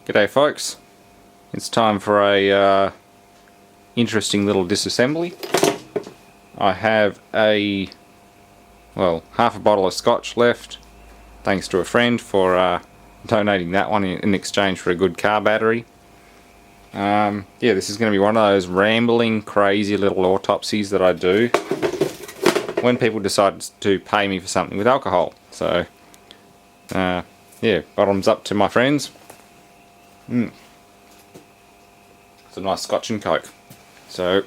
G'day folks, it's time for a interesting little disassembly. I have half a bottle of scotch left, thanks to a friend for donating that one in exchange for a good car battery. Yeah, this is going to be one of those rambling, crazy little autopsies that I do when people decide to pay me for something with alcohol. So, yeah, bottoms up to my friends. It's a nice scotch and coke. So,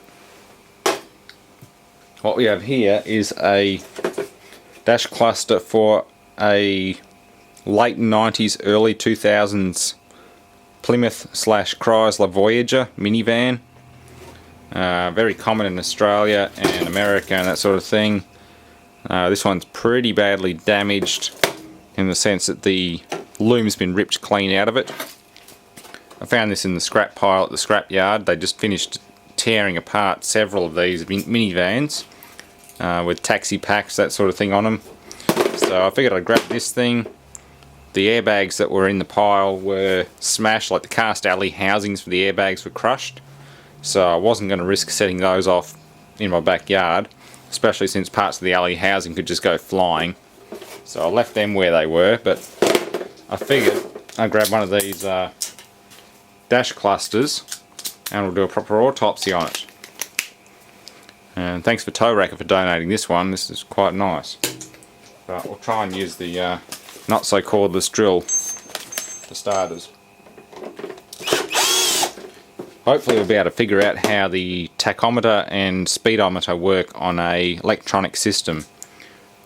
what we have here is a dash cluster for a late 90s, early 2000s Plymouth/Chrysler Voyager minivan. Very common in Australia and America and that sort of thing. This one's pretty badly damaged in the sense that the loom's been ripped clean out of it. I found this in the scrap pile at the scrap yard. They just finished tearing apart several of these minivans with taxi packs, that sort of thing on them. So I figured I'd grab this thing. The airbags that were in the pile were smashed, like the cast alley housings for the airbags were crushed. So I wasn't going to risk setting those off in my backyard, especially since parts of the alley housing could just go flying. So I left them where they were, but I figured I'd grab one of these dash clusters and we'll do a proper autopsy on it. And thanks for Tow Racker for donating this one. This is quite nice. But we'll try and use the not so cordless drill for starters. Hopefully we'll be able to figure out how the tachometer and speedometer work on a electronic system.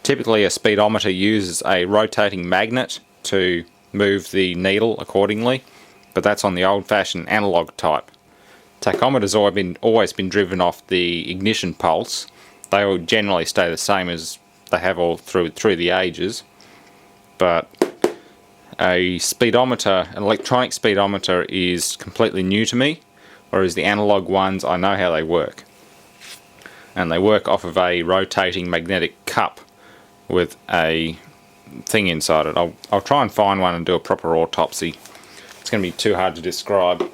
Typically a speedometer uses a rotating magnet to move the needle accordingly, but that's on the old-fashioned analog type. Tachometers always been driven off the ignition pulse. They will generally stay the same as they have all through the ages, but a speedometer, an electronic speedometer, is completely new to me, whereas the analog ones, I know how they work. And they work off of a rotating magnetic cup with a thing inside it. I'll try and find one and do a proper autopsy. It's going to be too hard to describe. A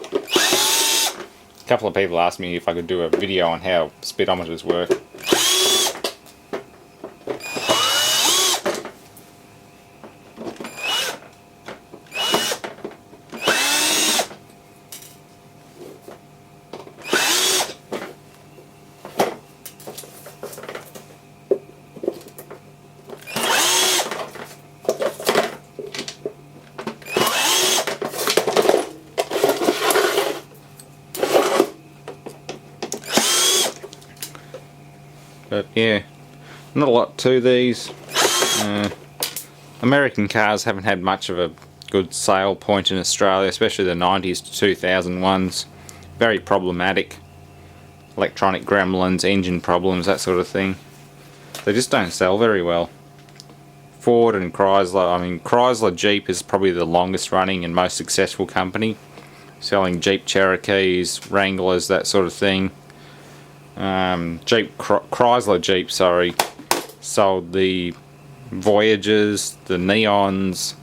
couple of people asked me if I could do a video on how speedometers work. But yeah, not a lot to these. American cars haven't had much of a good sale point in Australia, especially the 90s to 2000 ones. Very problematic. Electronic gremlins, engine problems, that sort of thing. They just don't sell very well. Ford and Chrysler, I mean Chrysler Jeep is probably the longest running and most successful company, selling Jeep Cherokees, Wranglers, that sort of thing. Chrysler Jeep, sold the Voyagers, the Neons,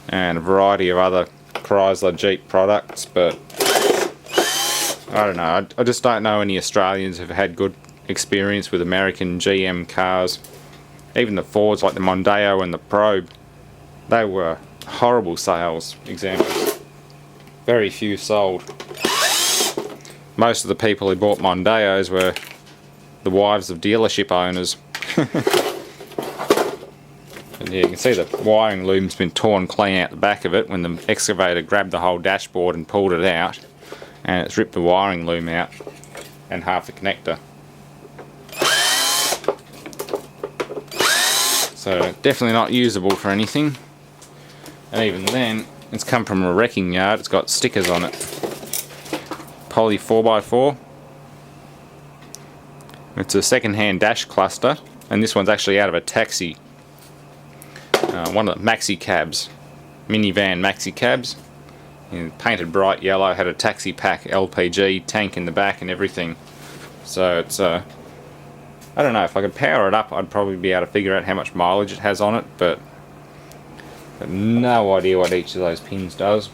and a variety of other Chrysler Jeep products, but I don't know, I just don't know any Australians who've had good experience with American GM cars. Even the Fords like the Mondeo and the Probe, they were horrible sales examples. Very few sold. Most of the people who bought Mondeos were the wives of dealership owners. And yeah, you can see the wiring loom's been torn clean out the back of it when the excavator grabbed the whole dashboard and pulled it out, and it's ripped the wiring loom out and half the connector. So definitely not usable for anything, and even then it's come from a wrecking yard. It's got stickers on it. Poly 4x4. It's a second-hand dash cluster, and this one's actually out of a taxi. One of the maxi cabs, minivan maxi cabs. Painted bright yellow, had a taxi pack LPG tank in the back and everything. So it's I don't know, if I could power it up I'd probably be able to figure out how much mileage it has on it, but I've no idea what each of those pins does.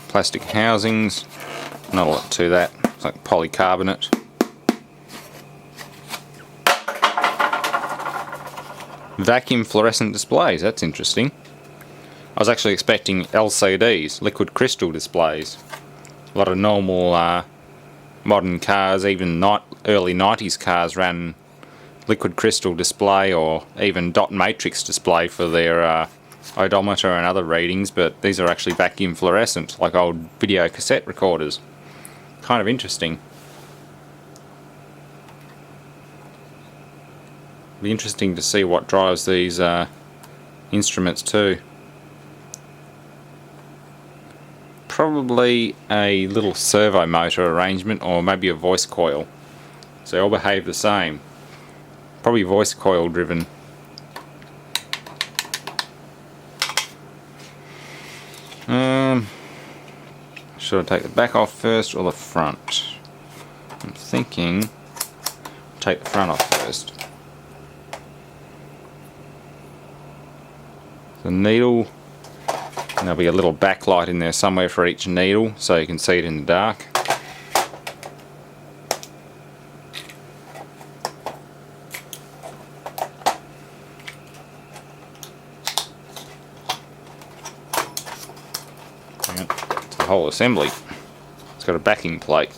Plastic housings, not a lot to that, it's like polycarbonate. Vacuum fluorescent displays, that's interesting. I was actually expecting LCDs, liquid crystal displays. A lot of normal modern cars, even early 90s cars, ran liquid crystal display or even dot matrix display for their odometer and other readings, but these are actually vacuum fluorescent, like old video cassette recorders. Kind of interesting. Be interesting to see what drives these instruments too. Probably a little servo motor arrangement, or maybe a voice coil. So they all behave the same. Probably voice coil driven. Should I take the back off first or the front? I'm thinking take the front off first. The needle, and there'll be a little backlight in there somewhere for each needle so you can see it in the dark. It's a whole assembly. It's got a backing plate.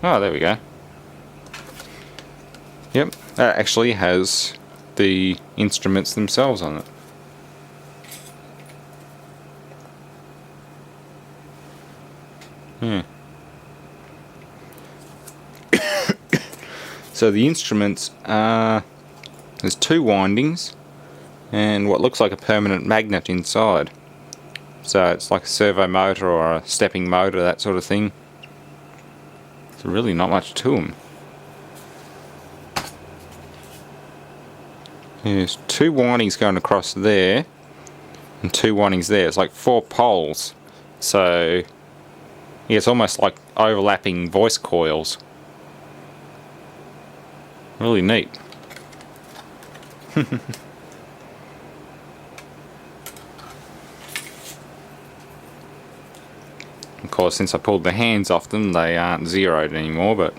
Oh, there we go. Yep, that actually has the instruments themselves on it. So the instruments are, there's 2 windings and what looks like a permanent magnet inside. So it's like a servo motor or a stepping motor, that sort of thing. There's really not much to them. There's 2 windings going across there and 2 windings there. It's like 4 poles. So yeah, it's almost like overlapping voice coils. Really neat. Of course, since I pulled the hands off them, they aren't zeroed anymore, but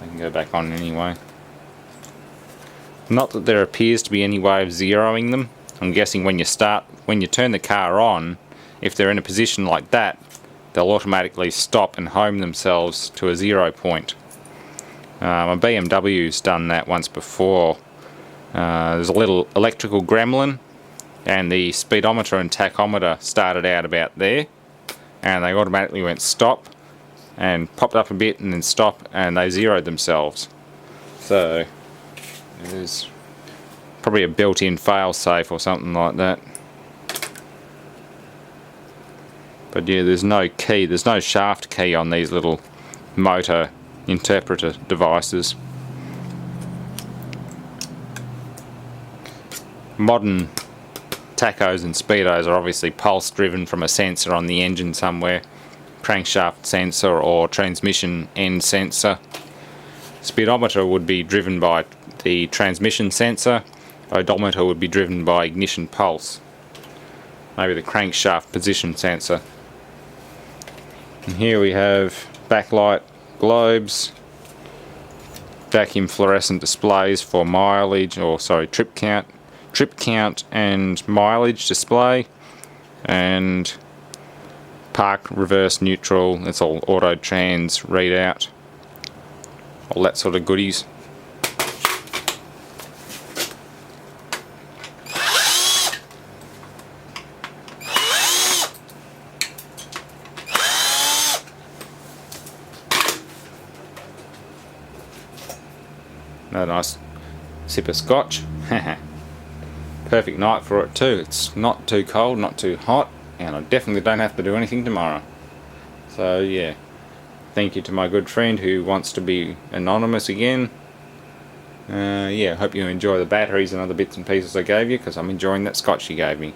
they can go back on anyway. Not that there appears to be any way of zeroing them. I'm guessing when you turn the car on, if they're in a position like that, they'll automatically stop and home themselves to a 0 point. My BMW's done that once before. There's a little electrical gremlin, and the speedometer and tachometer started out about there, and they automatically went stop and popped up a bit and then stop, and they zeroed themselves. So there's probably a built-in fail-safe or something like that. But yeah, there's no key, there's no shaft key on these little motor interpreter devices. Modern tachos and speedos are obviously pulse driven from a sensor on the engine somewhere, crankshaft sensor or transmission end sensor. Speedometer would be driven by the transmission sensor, odometer would be driven by ignition pulse, maybe the crankshaft position sensor. And here we have backlight globes, vacuum fluorescent displays for mileage, or sorry, trip count and mileage display, and park, reverse, neutral, that's all auto trans readout, all that sort of goodies. A nice sip of scotch. Perfect night for it too. It's not too cold, not too hot, and I definitely don't have to do anything tomorrow. So yeah, thank you to my good friend who wants to be anonymous again. Yeah, hope you enjoy the batteries and other bits and pieces I gave you, because I'm enjoying that scotch you gave me.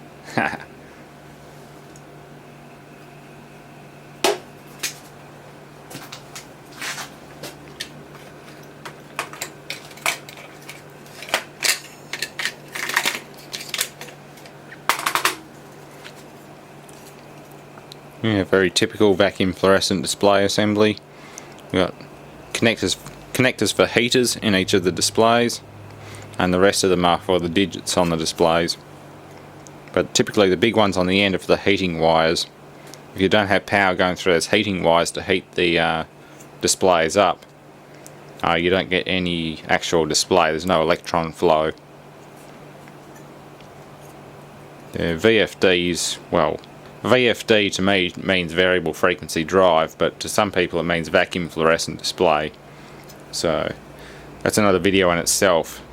Yeah, very typical vacuum fluorescent display assembly. We've got connectors for heaters in each of the displays, and the rest of them are for the digits on the displays. But typically the big ones on the end are for the heating wires. If you don't have power going through those heating wires to heat the displays up, you don't get any actual display. There's no electron flow. The VFDs, well, VFD to me means variable frequency drive, but to some people it means vacuum fluorescent display. So that's another video in itself,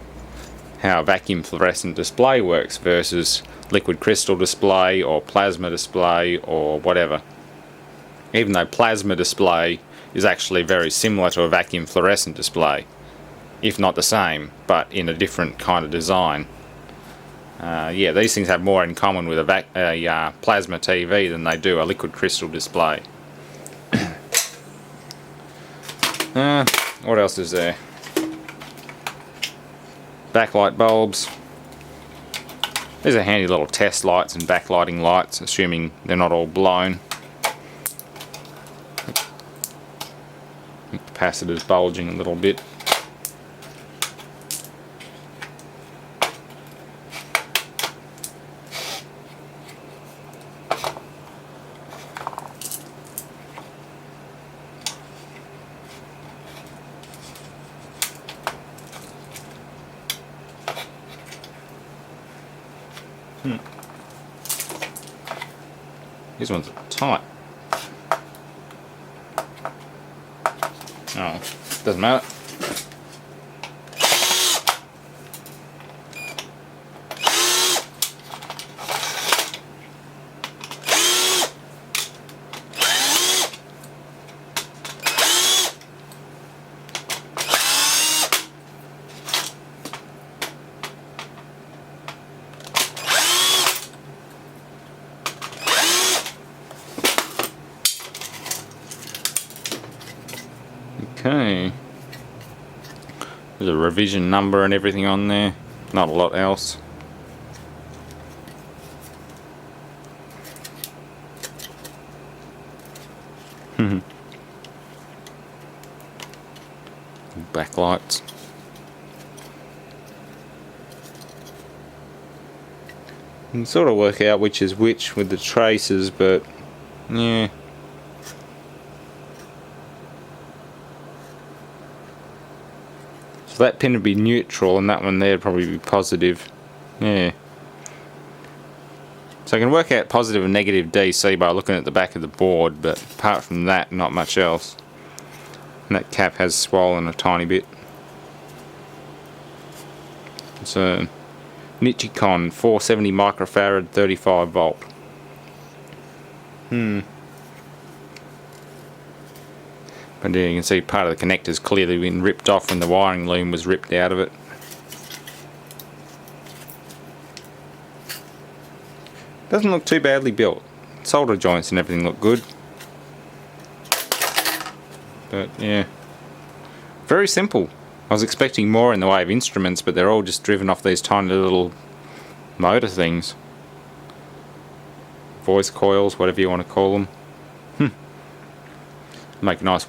how vacuum fluorescent display works versus liquid crystal display or plasma display or whatever. Even though plasma display is actually very similar to a vacuum fluorescent display, if not the same, but in a different kind of design. Yeah, these things have more in common with a plasma TV than they do a liquid crystal display. What else is there? Backlight bulbs. These are handy little test lights and backlighting lights, assuming they're not all blown. The capacitor's bulging a little bit. These ones are tight. Oh, doesn't matter. Okay, there's a revision number and everything on there, not a lot else. Backlights. You can sort of work out which is which with the traces, but yeah. So that pin would be neutral and that one there would probably be positive. Yeah. So I can work out positive and negative DC by looking at the back of the board, but apart from that, not much else. And that cap has swollen a tiny bit. It's a Nichicon 470 microfarad 35 volt. But yeah, you can see part of the connector's clearly been ripped off when the wiring loom was ripped out of it. Doesn't look too badly built. Solder joints and everything look good. But yeah, very simple. I was expecting more in the way of instruments, but they're all just driven off these tiny little motor things. Voice coils, whatever you want to call them. Make a nice